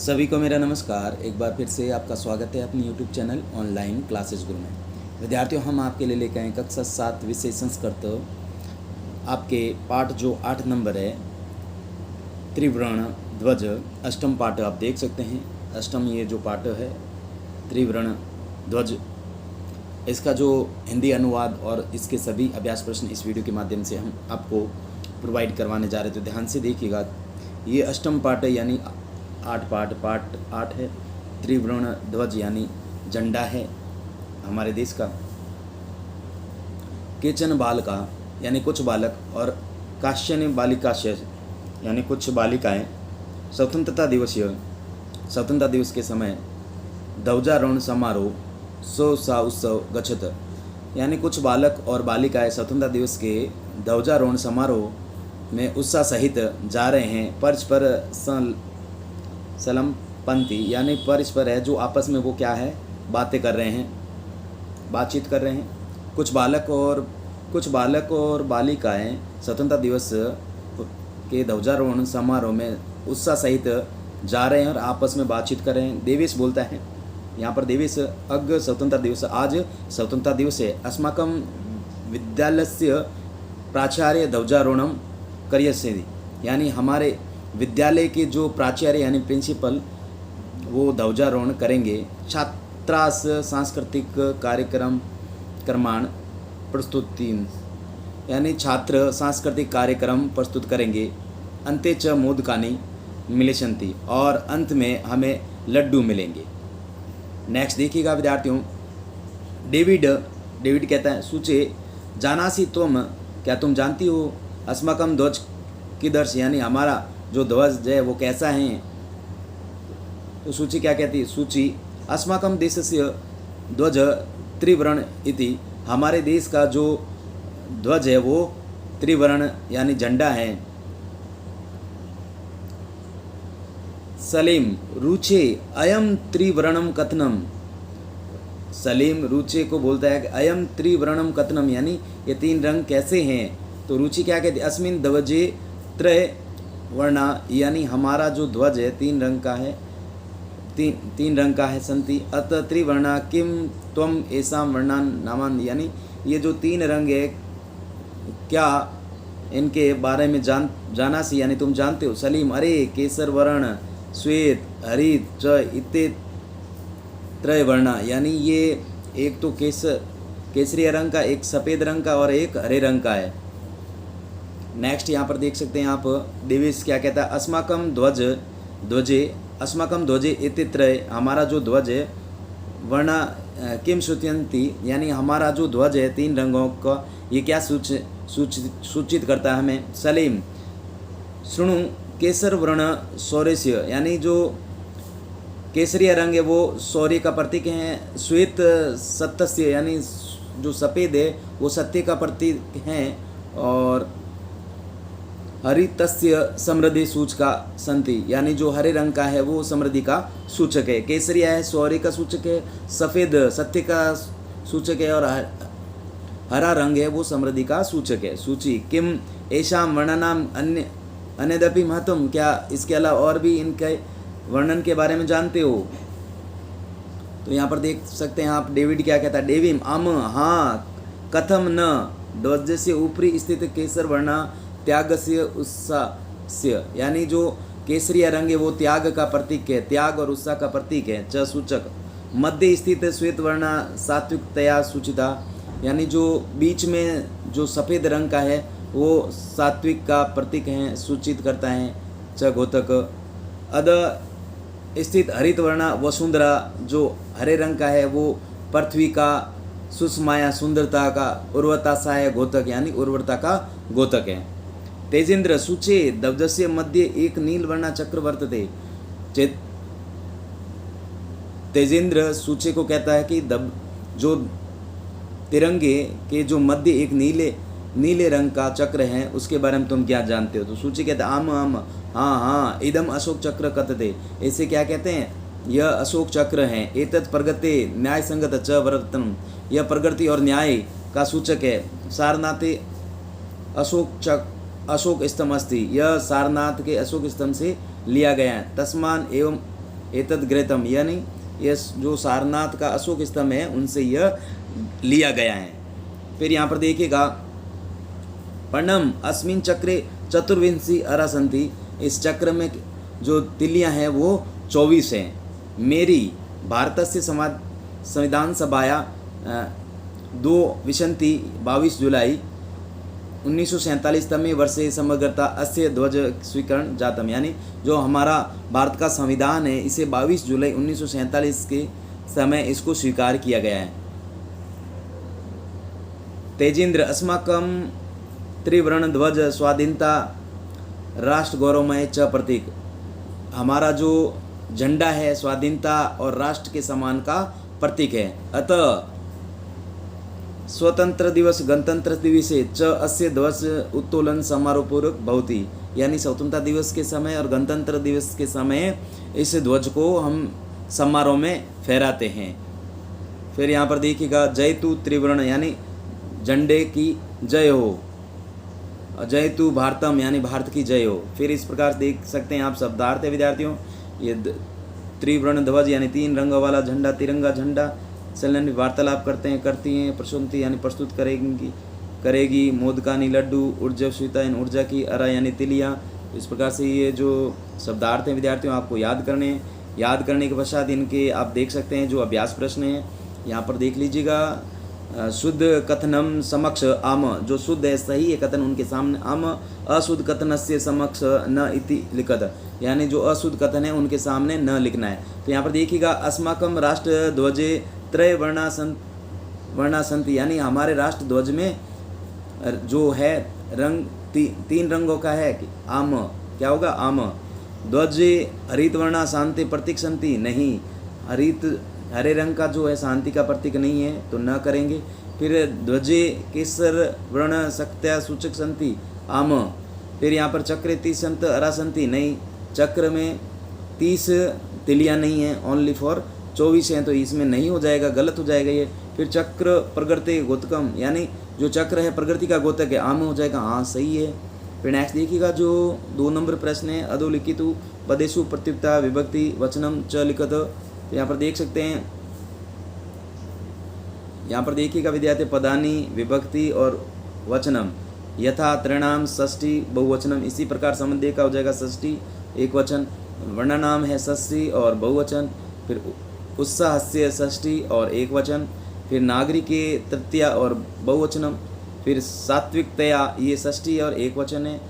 सभी को मेरा नमस्कार। एक बार फिर से आपका स्वागत है अपनी यूट्यूब चैनल ऑनलाइन क्लासेस गुरु में। विद्यार्थियों, हम आपके लिए लेकर आए कक्षा 7 विषय संस्कृत। आपके पाठ जो 8 नंबर है, त्रिवर्ण ध्वज, अष्टम पाठ आप देख सकते हैं। अष्टम ये जो पाठ है त्रिवर्ण ध्वज, इसका जो हिंदी अनुवाद और इसके सभी अभ्यास प्रश्न इस वीडियो के माध्यम से हम आपको प्रोवाइड करवाने जा रहे हैं, तो ध्यान से देखिएगा। ये अष्टम पाठ है, यानी 8 पाठ 8 है। त्रिवर्ण ध्वज यानी झंडा है हमारे देश का। केचन बालका यानी कुछ बालक, और काश्यन बालिकाश्य यानी कुछ बालिकाएं स्वतंत्रता दिवस के समय ध्वजारोहण समारोह सा उत्सव गच्छत, यानी कुछ बालक और बालिकाएं स्वतंत्रता दिवस के ध्वजारोहण समारोह में उत्साह सहित जा रहे हैं। परस्पर सलम पंथी यानी परस्पर है, जो आपस में वो क्या है, बातचीत कर रहे हैं। कुछ बालक और बालिकाएं स्वतंत्रता दिवस के ध्वजारोहण समारोह में उत्साह सहित जा रहे हैं और आपस में बातचीत कर रहे हैं। देवेश बोलता है यहाँ पर, देवेश अग स्वतंत्रता दिवस, आज स्वतंत्रता दिवस है। अस्माकं विद्यालयस्य प्राचार्य ध्वजारोहणम करिष्यति, यानी हमारे विद्यालय के जो प्राचार्य यानी प्रिंसिपल वो ध्वजारोहण करेंगे। छात्रास सांस्कृतिक कार्यक्रम प्रस्तुति, यानी छात्र सांस्कृतिक कार्यक्रम प्रस्तुत करेंगे। अन्ते च मोदकानि मिलिष्यन्ति, और अंत में हमें लड्डू मिलेंगे। नेक्स्ट देखिएगा विद्यार्थियों। डेविड कहता है, सूचे जानासी तुम, क्या तुम जानती हो, अस्माकं ध्वज किधर से, यानी हमारा जो ध्वज है वो कैसा है। तो सूची क्या कहती है, सूची अस्माकं देशस्य ध्वज त्रिवर्ण इति, हमारे देश का जो ध्वज है वो त्रिवर्ण यानी झंडा है। सलीम रुचे अयम त्रिवर्णम कथनम, सलीम रुचे को बोलता है कि अयम त्रिवर्णम कथनम, यानी ये 3 रंग कैसे हैं। तो रुचि क्या कहती है, अस्मिन ध्वजे त्रय वर्णा, यानी हमारा जो ध्वज है 3 रंग का है, तीन रंग का है। संति अत त्रिवर्णा किम त्वम ऐसाम वर्णान नामान, यानी ये जो 3 रंग है क्या इनके बारे में जाना सी, यानी तुम जानते हो। सलीम अरे केसर वर्ण श्वेत हरित च इत्ते त्रय वर्णा, यानी ये एक तो केसरी रंग का, एक सफ़ेद रंग का और एक हरे रंग का है। नेक्स्ट यहाँ पर देख सकते हैं आप, देवेश क्या कहता है, अस्माकं ध्वजे इति त्रय, हमारा जो ध्वज है वर्णा किम सूचयन्ति, यानी हमारा जो ध्वज है 3 रंगों का ये क्या सूचित करता है हमें। सलीम शृणु केसर वर्ण शौर्यस्य, यानी जो केसरिया रंग है वो शौर्य का प्रतीक है। श्वेत सत्यस्य, यानी जो सफ़ेद है वो सत्य का प्रतीक है। और हरितस्य समृद्धि सूचका संति, यानी जो हरे रंग का है वो समृद्धि का सूचक है। केसरिया है शौर्य का सूचक है, सफ़ेद सत्य का सूचक है, और हरा रंग है वो समृद्धि का सूचक है। सूची किम ऐशाम वर्णनाम अन्यदपि महत्वम, क्या इसके अलावा और भी इनके वर्णन के बारे में जानते हो। तो यहाँ पर देख सकते हैं आप, डेविड क्या कहता है, डेविम आम हाँ कथम न ध्वज से ऊपरी स्थित केसर वर्णा त्यागस्य उत्साहस्य, यानी जो केसरिया रंग है वो त्याग का प्रतीक है, त्याग और उत्साह का प्रतीक है। च सूचक मध्य स्थित श्वेत वर्णा सात्विकतया सूचिता, यानी जो बीच में जो सफ़ेद रंग का है वो सात्विक का प्रतीक है, सूचित करता है। च घोतक अद स्थित हरित वर्णा वसुंधरा, जो हरे रंग का है वो पृथ्वी का सुषमाया सुंदरता का उर्वरता सहाय घोतक, यानी उर्वरता का घोतक है। तेजेंद्र सूचे ध्वजस्य मध्य एक नीलवर्णा चक्र वर्तते, तेजेंद्र सूचे को कहता है कि जो तिरंगे के जो मध्य एक नीले रंग का चक्र है उसके बारे में तुम क्या जानते हो। तो सूची कहता है आम हाँ इदम अशोक चक्र कथते, ऐसे क्या कहते हैं, यह अशोक चक्र है। एतत् प्रगते न्याय संगत च वर्तनम, यह प्रगति और न्याय का सूचक है। सारनाथे अशोक स्तंभ अस्ति, यह सारनाथ के अशोक स्तंभ से लिया गया है। तस्मान एवं एतद ग्रहीतम, यानी यह जो सारनाथ का अशोक स्तंभ है उनसे यह लिया गया है। फिर यहाँ पर देखिएगा, पर्णम अस्मिन चक्रे चतुर्विंशी अरा सन्ति, इस चक्र में जो तिलियाँ हैं वो 24 हैं। मेरी भारतस्य संविधान सभाया 2 विंशति 22 जुलाई 1947 तमे वर्षे समग्रता अस्य ध्वज स्वीकरण जातम, यानी जो हमारा भारत का संविधान है इसे 22 जुलाई 1947 के समय इसको स्वीकार किया गया है। तेजेंद्र अस्माकं त्रिवर्ण ध्वज स्वाधीनता राष्ट्र गौरवमय च प्रतीक, हमारा जो झंडा है स्वाधीनता और राष्ट्र के सम्मान का प्रतीक है। अतः स्वतंत्र दिवस गणतंत्र दिवसे च अस्य ध्वज उत्तोलन समारोह पूर्वक भवति, यानी स्वतंत्रता दिवस के समय और गणतंत्र दिवस के समय इस ध्वज को हम समारोह में फहराते हैं। फिर यहाँ पर देखिएगा, जयतु त्रिवर्ण, यानी झंडे की जय हो, जयतु भारतम, यानी भारत की जय हो। फिर इस प्रकार देख सकते हैं आप शब्दार्थ है विद्यार्थियों, ये त्रिवर्ण ध्वज यानी 3 रंगों वाला झंडा, तिरंगा झंडा चलन वार्तालाप करते हैं, करती हैं, प्रस्तुति यानी प्रस्तुत करेगी, मोदकानी लड्डू, ऊर्जा स्वीता यानी ऊर्जा की, अरा यानी तिलियाँ। इस प्रकार से ये जो शब्दार्थ हैं विद्यार्थियों आपको याद करने के पश्चात इनके आप देख सकते हैं जो अभ्यास प्रश्न हैं यहाँ पर देख लीजिएगा। शुद्ध कथनम समक्ष आम, जो शुद्ध है सही है कथन उनके सामने, आम अशुद्ध कथनस्य समक्ष न इति लिखत, यानी जो अशुद्ध कथन है उनके सामने न लिखना है। तो यहाँ पर देखिएगा, अस्माकम राष्ट्र ध्वजे त्रय वर्णा संति, यानी हमारे राष्ट्र ध्वज में जो है रंग 3 रंगों का है। आम क्या होगा, आम। ध्वजे हरित वर्णा शांति प्रतीक संति, नहीं, हरे रंग का जो है शांति का प्रतीक नहीं है तो न करेंगे। फिर ध्वजे केसर वर्ण शक्त्या सूचक संति, आम। फिर यहाँ पर चक्र 30 संत अरा संति, नहीं, चक्र में 30 तिलियाँ नहीं हैं, ओनली फॉर 24 हैं, तो इसमें नहीं हो जाएगा, गलत हो जाएगा ये। फिर चक्र प्रगति गोतकम, यानी जो चक्र है प्रगति का गोतक है, आम हो जाएगा, हाँ सही है। फिर नेक्स्ट देखिएगा, जो 2 नंबर प्रश्न है, अधोलिखितु पदेषु प्रत्युक्ता विभक्ति वचनम च लिखत। तो यहाँ पर देख सकते हैं, यहाँ पर देखिएगा विद्यार्थी, पदानी विभक्ति और वचनम यथा त्रिणाम षष्ठी बहुवचनम, इसी प्रकार संबंध का हो जाएगा षष्ठी एक वचन, वर्णनाम है षष्ठी और बहुवचन, फिर उत्साहस्य षष्ठी और एक वचन, फिर नागरिके तृतीया और बहुवचनम, फिर सात्विकतया ये षष्ठी और एक वचन है,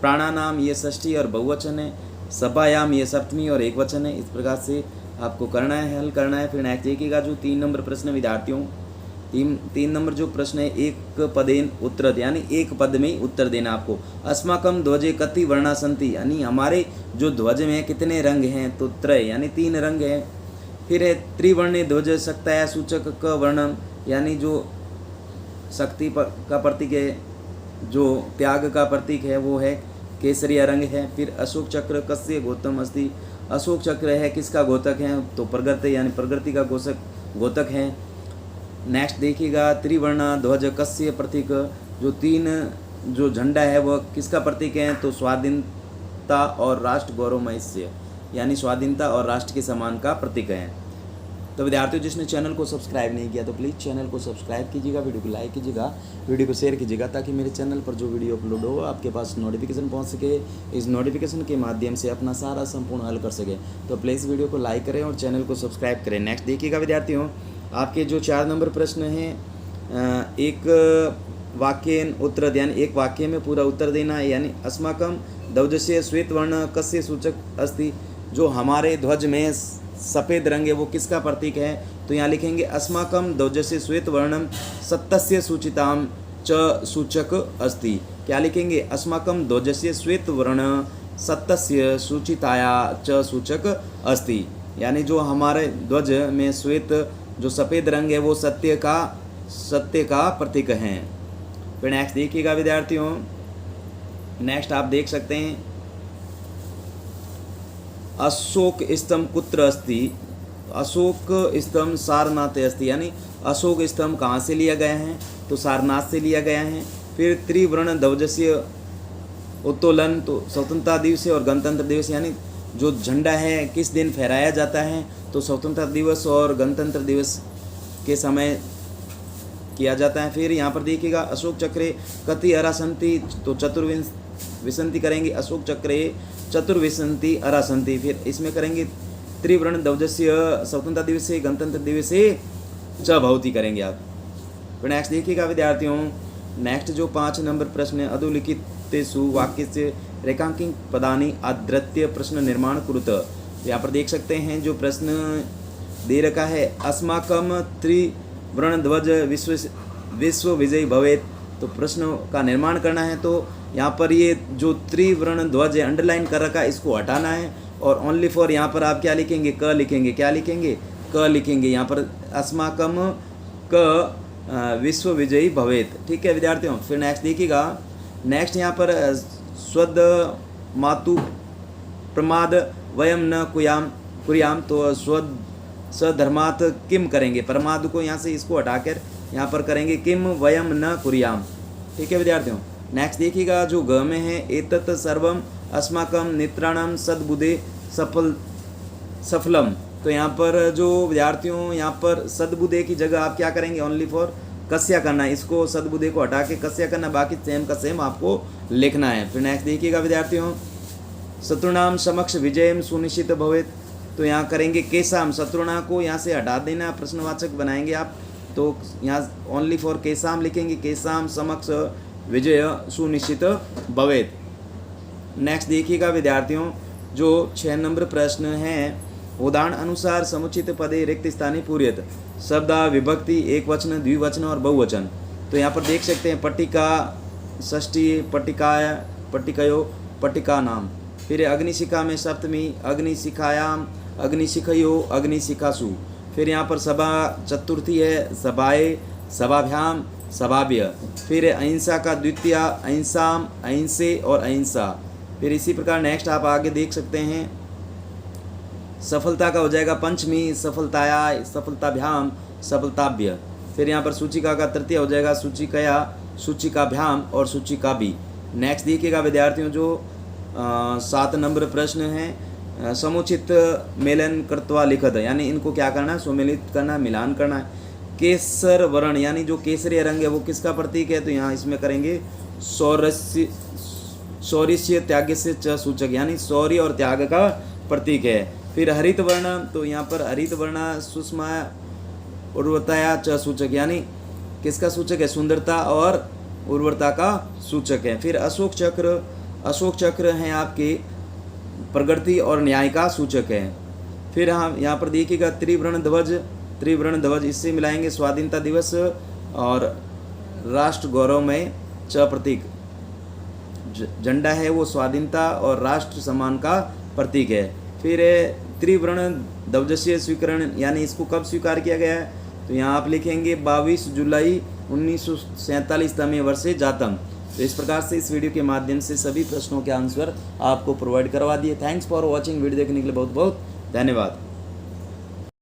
प्राणानाम ये षष्ठी और बहुवचन है, सभायाम ये सप्तमी और एक वचन है। इस प्रकार से आपको करना है, हल करना है। फिर नेक्स्ट देखिएगा, जो 3 नंबर प्रश्न विद्यार्थियों, 3 नंबर जो प्रश्न है, एक पदेन उत्तर, यानी एक पद में उत्तर देना आपको। अस्माकम ध्वजे कति वर्णा संति, यानी हमारे जो ध्वज में कितने रंग हैं, तो त्रय यानी 3 रंग हैं। फिर है त्रिवर्णे ध्वज शक्तया सूचक क वर्णम, यानी जो शक्ति का प्रतीक है, जो त्याग का प्रतीक है वो है केसरिया रंग है। फिर अशोक चक्र कस्य गोतम अस्ति, अशोक चक्र है किसका गोतक है, तो प्रगति यानी प्रगति का गोतक है। नेक्स्ट देखिएगा, त्रिवर्णा ध्वज कस्य प्रतीक, जो 3 जो झंडा है वह किसका प्रतीक है, तो स्वाधीनता और राष्ट्र गौरवमय, यानी स्वाधीनता और राष्ट्र के सम्मान का प्रतीक है। तो विद्यार्थियों, जिसने चैनल को सब्सक्राइब नहीं किया तो प्लीज़ चैनल को सब्सक्राइब कीजिएगा, वीडियो को लाइक कीजिएगा, वीडियो को शेयर कीजिएगा, ताकि मेरे चैनल पर जो वीडियो अपलोड हो आपके पास नोटिफिकेशन पहुंच सके, इस नोटिफिकेशन के माध्यम से अपना सारा संपूर्ण हल कर सके। तो प्लीज़ वीडियो को लाइक करें और चैनल को सब्सक्राइब करें। नेक्स्ट देखिएगा विद्यार्थियों, आपके जो 4 नंबर प्रश्न हैं, एक वाक्य उत्तर, यानी एक वाक्य में पूरा उत्तर देना है। यानी अस्माकम ध्वजस्य श्वेत वर्ण कस्य सूचक अस्ति, जो हमारे ध्वज में सफ़ेद रंग है वो किसका प्रतीक है, तो यहाँ लिखेंगे अस्माकम ध्वजस्य श्वेत वर्णम सत्यस्य सूचिताम च सूचक अस्ति। क्या लिखेंगे, अस्माकम ध्वजस्य श्वेत वर्ण सत्यस्य सूचिताया च सूचक अस्ति, यानी जो हमारे ध्वज में श्वेत जो सफ़ेद रंग है वो सत्य का प्रतीक है। फिर नेक्स्ट देखिएगा विद्यार्थियों, नेक्स्ट आप देख सकते हैं, अशोक स्तंभ कुत्र अस्ति, अशोक स्तंभ सारनाथ अस्ति, यानी अशोक स्तंभ कहाँ से लिया गया है, तो सारनाथ से लिया गया है। फिर त्रिवर्ण ध्वजस्य उत्तोलन, तो स्वतंत्रता दिवस और गणतंत्र दिवस, यानी जो झंडा है किस दिन फहराया जाता है, तो स्वतंत्रता दिवस और गणतंत्र दिवस के समय किया जाता है। फिर यहाँ पर देखिएगा अशोक चक्रे कति अरासंति, तो चतुर्विंशति करेंगे अशोक चक्रे चतुर्विंशति अरासंति। फिर इसमें करेंगे त्रिवर्ण ध्वजस्य स्वतंत्रता दिवस से गणतंत्र दिवस से च भवति करेंगे आप। फिर नेक्स्ट देखिएगा विद्यार्थियों, नेक्स्ट जो 5 नंबर प्रश्न है, अधोलिखितेषु वाक्यस्य रेखांकित पदानि आदृत्य प्रश्न निर्माण कुरुत। यहाँ पर देख सकते हैं जो प्रश्न दे रखा है, अस्माकं त्रिवर्ण ध्वज विश्व विजयी भवेत्, तो प्रश्न का निर्माण करना है। तो यहाँ पर ये जो त्रिवर्ण ध्वज है अंडरलाइन कर रखा है, इसको हटाना है और ओनली फॉर यहाँ पर आप क्या लिखेंगे, क लिखेंगे। क्या लिखेंगे, क लिखेंगे। यहाँ पर अस्माकं क विश्व विजयी भवेत्। ठीक है विद्यार्थियों। फिर नेक्स्ट देखिएगा, नेक्स्ट यहाँ पर स्वद मातु प्रमाद वयम न कुर्याम, तो स्वद सधर्मात् किम करेंगे, प्रमाद को यहाँ से इसको हटाकर यहाँ पर करेंगे किम वयम न कुर्याम। ठीक है विद्यार्थियों। नेक्स्ट देखिएगा जो ग में है, एतत् सर्वम अस्माकं नेत्राणां सद्बुद्धे सफलम, तो यहाँ पर जो विद्यार्थियों यहाँ पर सद्बुद्धे की जगह आप क्या करेंगे, ओनली फॉर कस्या करना है, इसको सद्बुद्धे को हटा के कस्या करना, बाकी सेम का सेम आपको लिखना है। फिर नेक्स्ट देखिएगा विद्यार्थियों, शत्रुणाम समक्ष विजयम सुनिश्चित भवेत्, तो यहाँ करेंगे केसाम, शत्रुणा को यहाँ से हटा देना, प्रश्नवाचक बनाएंगे आप, तो यहाँ ओनली फॉर केसाम लिखेंगे, केसाम समक्ष विजय सुनिश्चित भवेत्। नेक्स्ट देखिएगा विद्यार्थियों, जो 6 नंबर प्रश्न है, उदाहरण अनुसार समुचित पदे रिक्त स्थानी पूर्यत, शब्द विभक्ति एक वचन द्विवचन और बहुवचन। तो यहाँ पर देख सकते हैं पट्टिका षष्ठी, पट्टिकयो पट्टिका नाम, फिर अग्निशिखा में सप्तमी, अग्निशिखायाम, अग्निशिखयो, अग्निशिखासु। फिर यहाँ पर सभा चतुर्थी है, सभाए, सभाभ्याम, सभाभ्य। फिर अहिंसा का द्वितीय, अहिंसाम, अहिंसे और अहिंसा। फिर इसी प्रकार नेक्स्ट आप आगे देख सकते हैं, सफलता का हो जाएगा पंचमी, सफलताया, सफलताभ्याम, सफलताभ्य। फिर यहाँ पर सूचिका का तृतीय हो जाएगा सूचिकया, सूचिकाभ्याम और सूचिकाभि। नेक्स्ट देखिएगा विद्यार्थियों, जो 7 नंबर प्रश्न है, समुचित मेलन कृत्वा लिखत, यानी इनको क्या करना है, सुमेलित करना, मिलान करना है। केसर वर्ण, यानी जो केसरी रंग है वो किसका प्रतीक है, तो यहाँ इसमें करेंगे शौर्य त्याग से च सूचक, यानी शौर्य और त्याग का प्रतीक है। फिर हरित वर्ण, तो यहाँ पर हरित वर्ण सुषमा उर्वरताया च सूचक, यानी किसका सूचक है, सुंदरता और उर्वरता का सूचक है। फिर अशोक चक्र, अशोक चक्र हैं आपके प्रगति और न्याय का सूचक है। फिर हम यहाँ पर देखिएगा त्रिवर्ण ध्वज, त्रिवर्ण ध्वज इससे मिलाएंगे स्वाधीनता दिवस और राष्ट्र गौरव में च प्रतीक, झंडा है वो स्वाधीनता और राष्ट्र सम्मान का प्रतीक है। फिर त्रिवर्ण ध्वजस्य स्वीकरण, यानी इसको कब स्वीकार किया गया है, तो यहाँ आप लिखेंगे 22 जुलाई 1947 वर्षे जातम। तो इस प्रकार से इस वीडियो के माध्यम से सभी प्रश्नों के आंसर आपको प्रोवाइड करवा दिए। Thanks for watching. वीडियो देखने के लिए बहुत बहुत धन्यवाद।